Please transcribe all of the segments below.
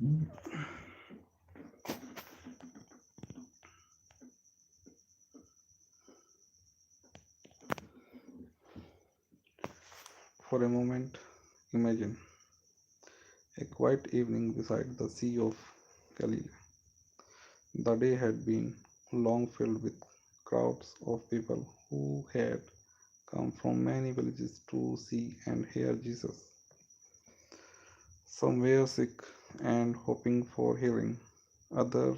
For a moment, imagine a quiet evening beside the Sea of Galilee. The day had been long filled with crowds of people who had come from many villages to see and hear Jesus. Some were sick and hoping for healing. Others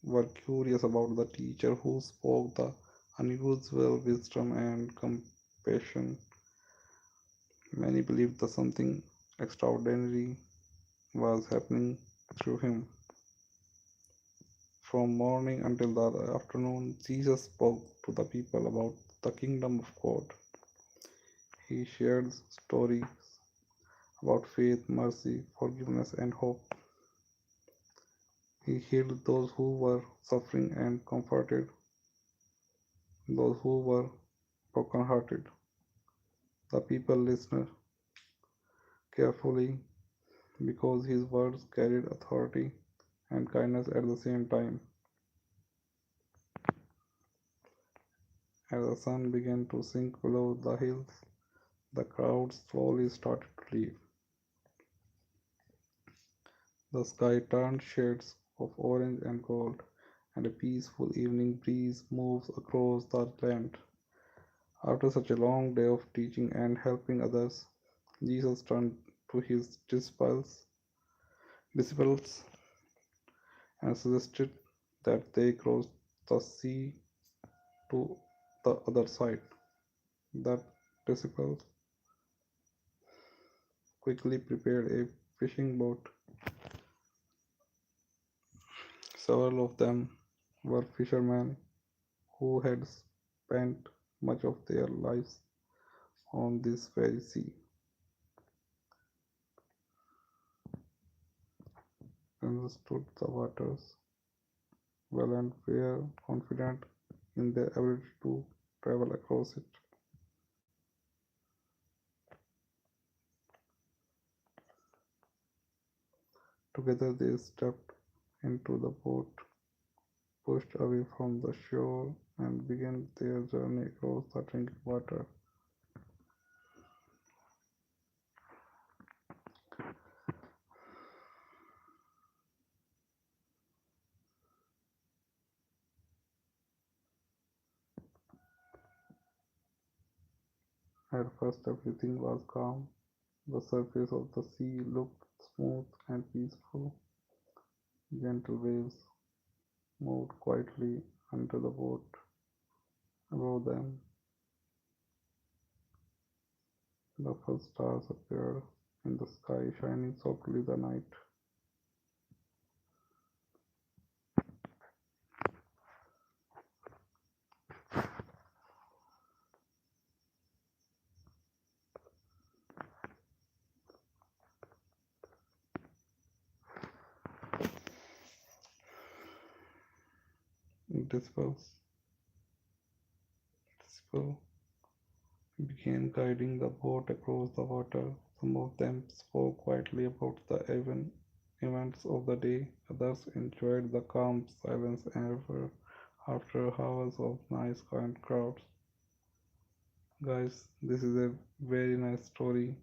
were curious about the teacher who spoke the unusual wisdom and compassion. Many believed that something extraordinary was happening through him. From morning until the afternoon, Jesus spoke to the people about the kingdom of God. He shared stories about faith, mercy, forgiveness, and hope. He healed those who were suffering and comforted those who were brokenhearted. The people listened carefully because his words carried authority and kindness at the same time. As the sun began to sink below the hills, the crowd slowly started to leave. The sky turned shades of orange and gold, and a peaceful evening breeze moves across the land. After such a long day of teaching and helping others, Jesus turned to his disciples and suggested that they cross the sea to the other side. The disciples quickly prepared a fishing boat. Several of them were fishermen who had spent much of their lives on this very sea. Understood the waters well and were confident in their ability to travel across it. Together they stepped into the boat, pushed away from the shore, and began their journey across the drinking water. At first everything was calm. The surface of the sea looked smooth and peaceful. Gentle waves moved quietly under the boat. Above them, the first stars appeared in the sky, shining softly the night. Disperse, Disperse began guiding the boat across the water. Some of them spoke quietly about the events of the day, others enjoyed the calm silence after hours of nice, kind crowds. Guys, this is a very nice story.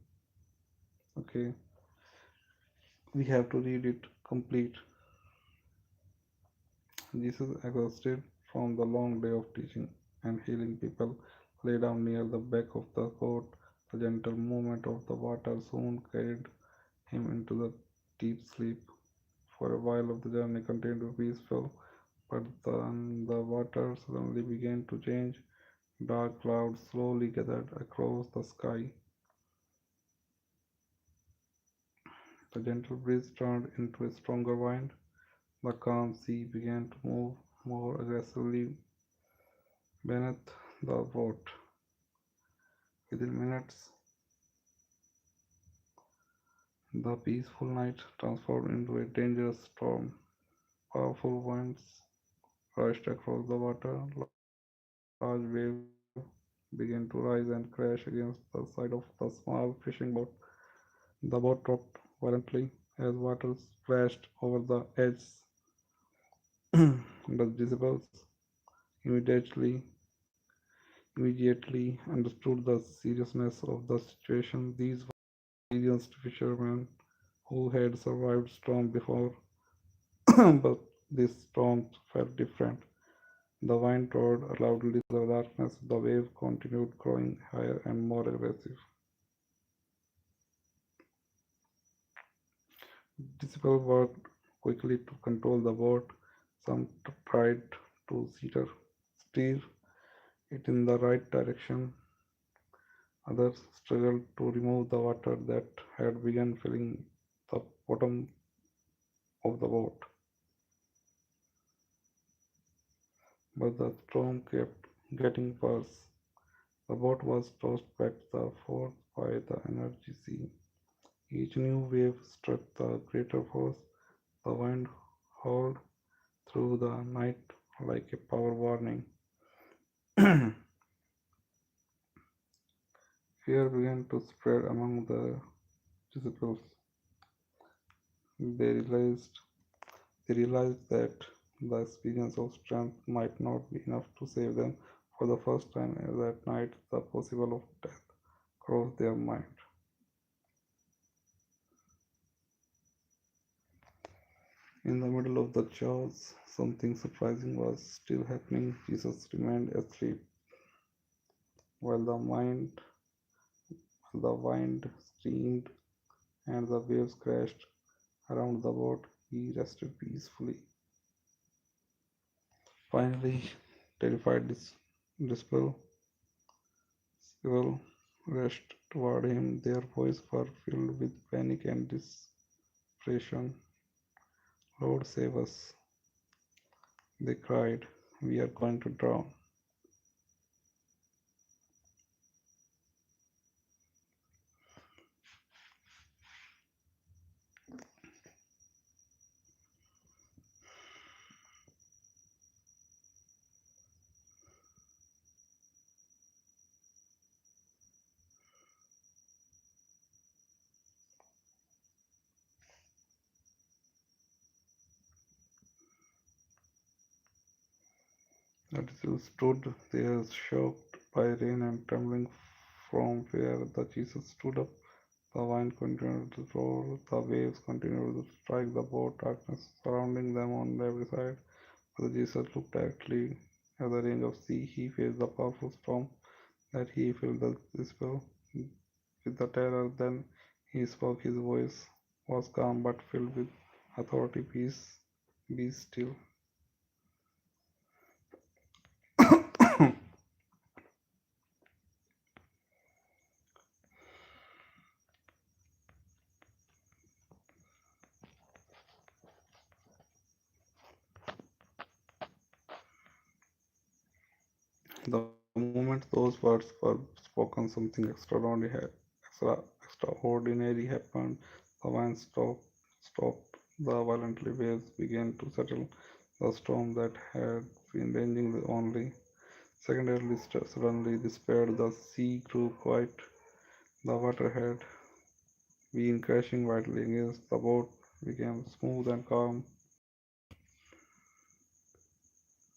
Okay, we have to read it complete. Jesus exhausted from the long day of teaching and healing people lay down near the back of the boat. The gentle movement of the water soon carried him into the deep sleep. For a while of the journey continued to be peaceful, but then the water suddenly began to change. Dark clouds slowly gathered across the sky. The gentle breeze turned into a stronger wind. The calm sea began to move more aggressively beneath the boat. Within minutes, the peaceful night transformed into a dangerous storm. Powerful winds rushed across the water. Large waves began to rise and crash against the side of the small fishing boat. The boat rocked violently as water splashed over the edge. But Jezebel immediately understood the seriousness of the situation. These were experienced fishermen who had survived storm before, but this storm felt different. The wind roared loudly through the darkness. The wave continued growing higher and more aggressive. Disciple worked quickly to control the boat. Some tried to steer it in the right direction. Others struggled to remove the water that had begun filling the bottom of the boat. But the storm kept getting worse. The boat was tossed back the forth by the energy sea. Each new wave struck the greater force. The wind howled through the night like a power warning. Fear began to spread among the disciples. They realized they realized that the experience of strength might not be enough to save them. For the first time that night, the possible of death crossed their mind. In the middle of the chaos, something surprising was still happening. Jesus remained asleep, while the wind screamed and the waves crashed around the boat. He rested peacefully. Finally, terrified Dispel Squirrel rushed toward him. Their voices were filled with panic and desperation. Lord, save us, they cried. We are going to drown. The disciples stood there, shocked by rain and trembling from fear. The Jesus stood up. The wind continued to roar. The waves continued to strike the boat, darkness surrounding them on every side. But Jesus looked directly at the range of sea. He faced the powerful storm that he filled the disciple with the terror. Then he spoke. His voice was calm but filled with authority. Peace, be still. The moment those words were spoken, something extraordinary happened. The wind stopped. The violent waves began to settle. The storm that had been raging only secondarily suddenly disappeared. The sea grew quiet. The water had been crashing wildly against the boat became smooth and calm.